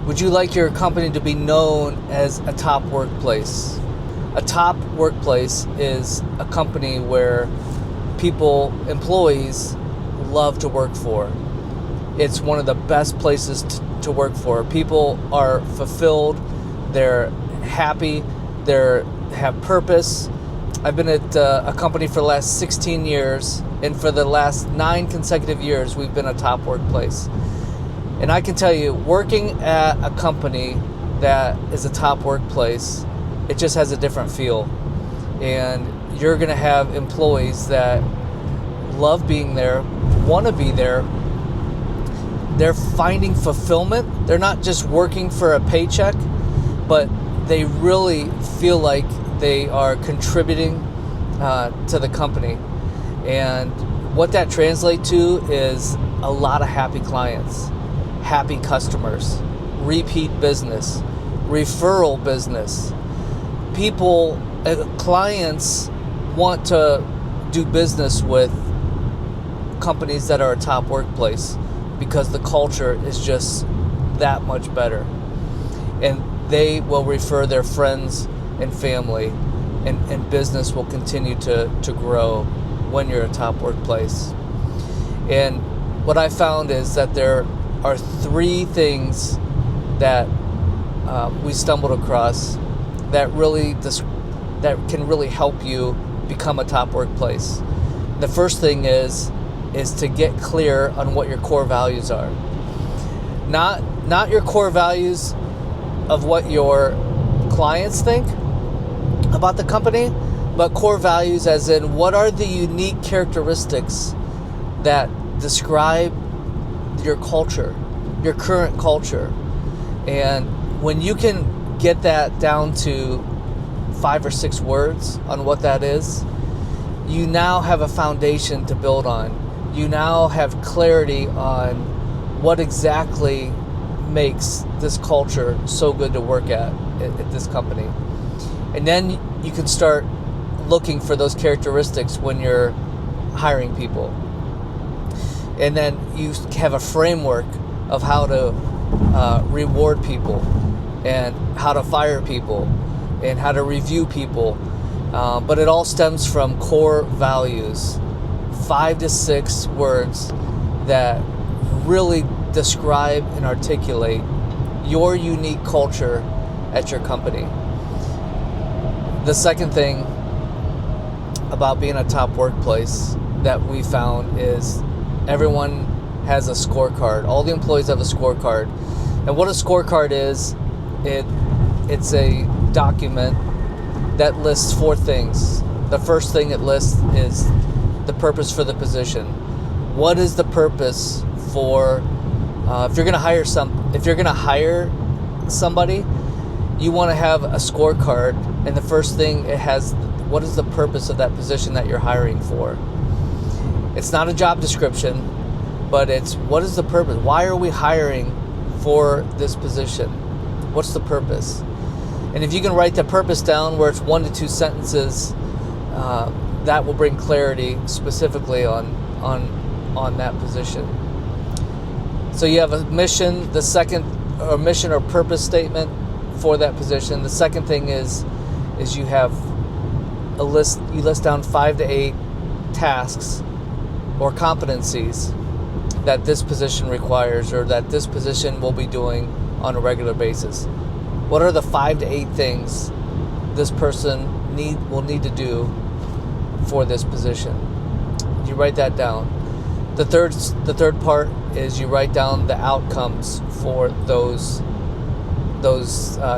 Would you like your company to be known as a top workplace? A top workplace is a company where employees love to work for. It's one of the best places to work for. People are fulfilled, they're happy, they have purpose. I've been at a company for the last 16 years, and for the last 9 consecutive years, we've been a top workplace. And I can tell you, working at a company that is a top workplace, it just has a different feel. And you're going to have employees that love being there, want to be there. They're finding fulfillment. They're not just working for a paycheck, but they really feel like they are contributing to the company. And what that translates to is a lot of happy clients, happy customers, repeat business, referral business. Clients want to do business with companies that are a top workplace because the culture is just that much better. And they will refer their friends and family, and business will continue to grow when you're a top workplace. And what I found is that there are 3 things that we stumbled across that can really help you become a top workplace. The first thing is to get clear on what your core values are. Not your core values of what your clients think about the company, but core values as in what are the unique characteristics that describe your culture, your current culture. And when you can get that down to 5 or 6 words on what that is, you now have a foundation to build on. You now have clarity on what exactly makes this culture so good to work at this company. And then you can start looking for those characteristics when you're hiring people. And then you have a framework of how to reward people and how to fire people and how to review people. But it all stems from core values, 5 to 6 words that really describe and articulate your unique culture at your company. The second thing about being a top workplace that we found is everyone has a scorecard. All the employees have a scorecard. And what a scorecard is, it's a document that lists 4 things. The first thing it lists is the purpose for the position. What is the purpose for if you're going to hire somebody, you want to have a scorecard, and the first thing it has, what is the purpose of that position that you're hiring for? It's not a job description, but it's what is the purpose? Why are we hiring for this position? What's the purpose? And if you can write the purpose down where it's 1 to 2 sentences, that will bring clarity specifically on that position. So you have a mission, a mission or purpose statement for that position. The second thing is you have a list. You list down 5 to 8 tasks or competencies that this position requires, or that this position will be doing on a regular basis. What are the 5 to 8 things this person will need to do for this position? You write that down. The third part is you write down the outcomes for those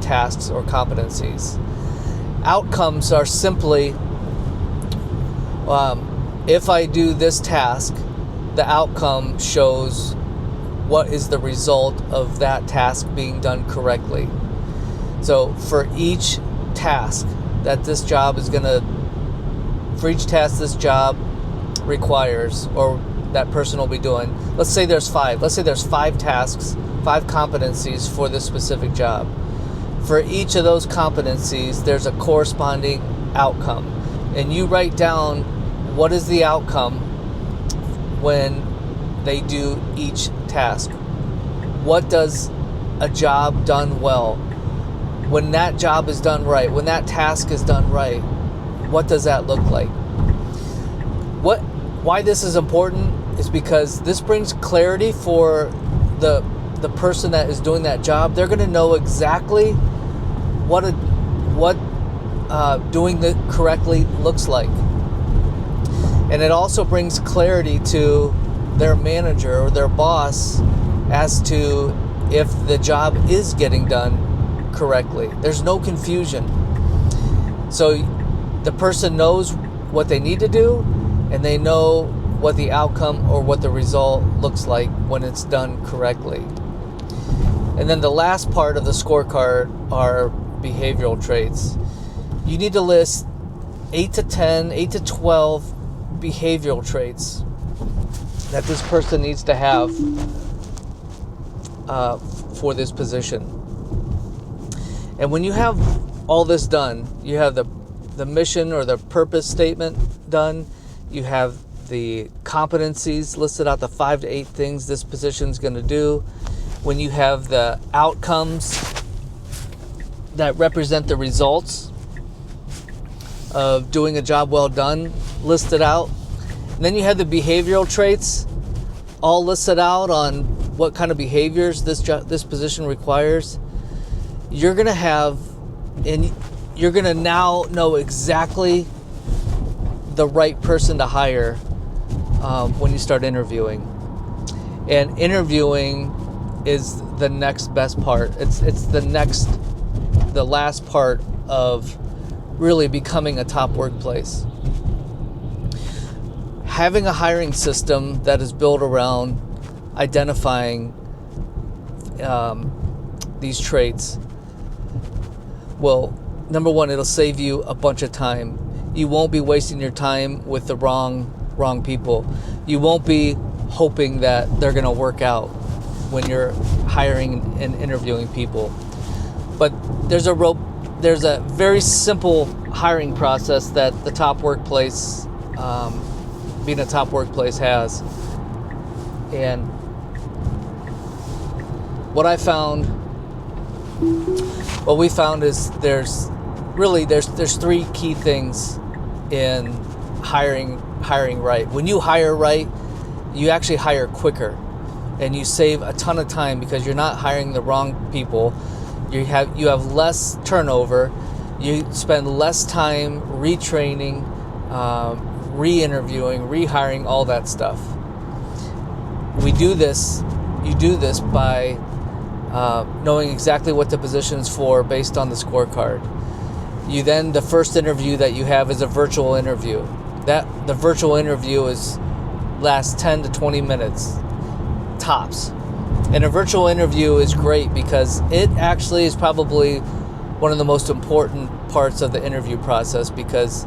tasks or competencies. Outcomes are simply, if I do this task, the outcome shows what is the result of that task being done correctly. So for each task that this job this job requires, or that person will be doing, let's say there's 5 tasks, 5 competencies for this specific job. For each of those competencies, there's a corresponding outcome. And you write down what is the outcome when they do each task. What does a job done well, when that job is done right, when that task is done right, what does that look like? Why this is important is because this brings clarity for the person that is doing that job. They're going to know exactly what doing it correctly looks like. And it also brings clarity to their manager or their boss as to if the job is getting done correctly. There's no confusion. So the person knows what they need to do, and they know what the outcome or what the result looks like when it's done correctly. And then the last part of the scorecard are behavioral traits. You need to list 8 to 12 behavioral traits that this person needs to have for this position. And when you have all this done, you have the mission or the purpose statement done, you have the competencies listed out, the 5 to 8 things this position is going to do. When you have the outcomes that represent the results of doing a job well done listed out, and then you have the behavioral traits all listed out on what kind of behaviors this position requires. You're going to have, and you're going to now know exactly the right person to hire when you start interviewing. And interviewing is the next best part. It's the last part of really becoming a top workplace. Having a hiring system that is built around identifying these traits will, number one, it'll save you a bunch of time. You won't be wasting your time with the wrong people. You won't be hoping that they're going to work out when you're hiring and interviewing people. But there's a very simple hiring process that the top workplace, being a top workplace, has. And what we found is there's 3 key things in hiring right. When you hire right, you actually hire quicker, and you save a ton of time because you're not hiring the wrong people. You have less turnover. You spend less time retraining, re-interviewing, rehiring, all that stuff. You do this by knowing exactly what the position is for based on the scorecard. The first interview that you have is a virtual interview. The virtual interview lasts 10 to 20 minutes tops. And a virtual interview is great because it actually is probably one of the most important parts of the interview process, because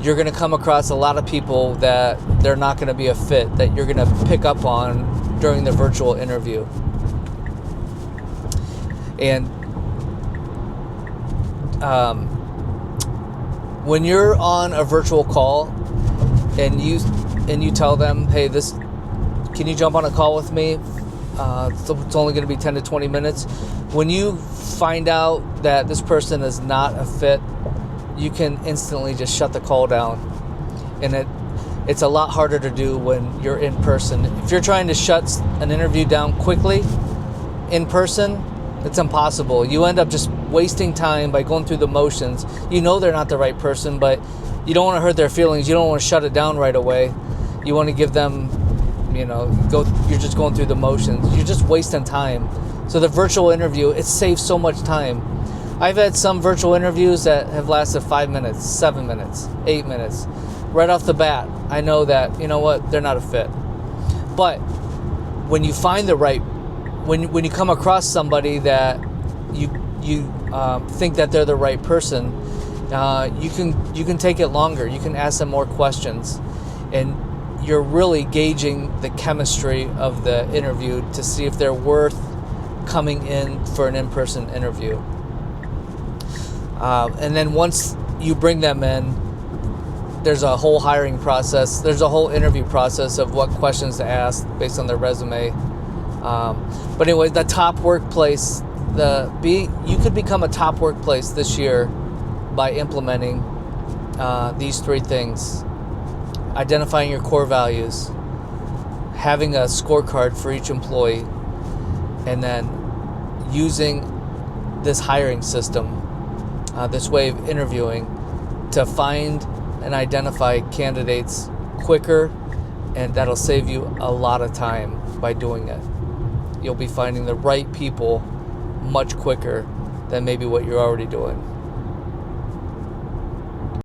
you're going to come across a lot of people that they're not going to be a fit, that you're going to pick up on during the virtual interview. And when you're on a virtual call and you tell them, hey, can you jump on a call with me? It's only going to be 10 to 20 minutes. When you find out that this person is not a fit, you can instantly just shut the call down. And it's a lot harder to do when you're in person. If you're trying to shut an interview down quickly in person, it's impossible. You end up just wasting time by going through the motions. You know they're not the right person, but you don't want to hurt their feelings. You don't want to shut it down right away. You want to give them, you're just going through the motions. You're just wasting time. So the virtual interview, it saves so much time. I've had some virtual interviews that have lasted 5 minutes, 7 minutes, 8 minutes. Right off the bat, I know that, they're not a fit. But when you find when you come across somebody that you think that they're the right person, you can take it longer. You can ask them more questions, and you're really gauging the chemistry of the interview to see if they're worth coming in for an in-person interview. And then once you bring them in, there's a whole hiring process. There's a whole interview process of what questions to ask based on their resume. But anyway, the top workplace, you could become a top workplace this year by implementing these 3 things: identifying your core values, having a scorecard for each employee, and then using this hiring system, this way of interviewing, to find and identify candidates quicker, and that'll save you a lot of time by doing it. You'll be finding the right people much quicker than maybe what you're already doing.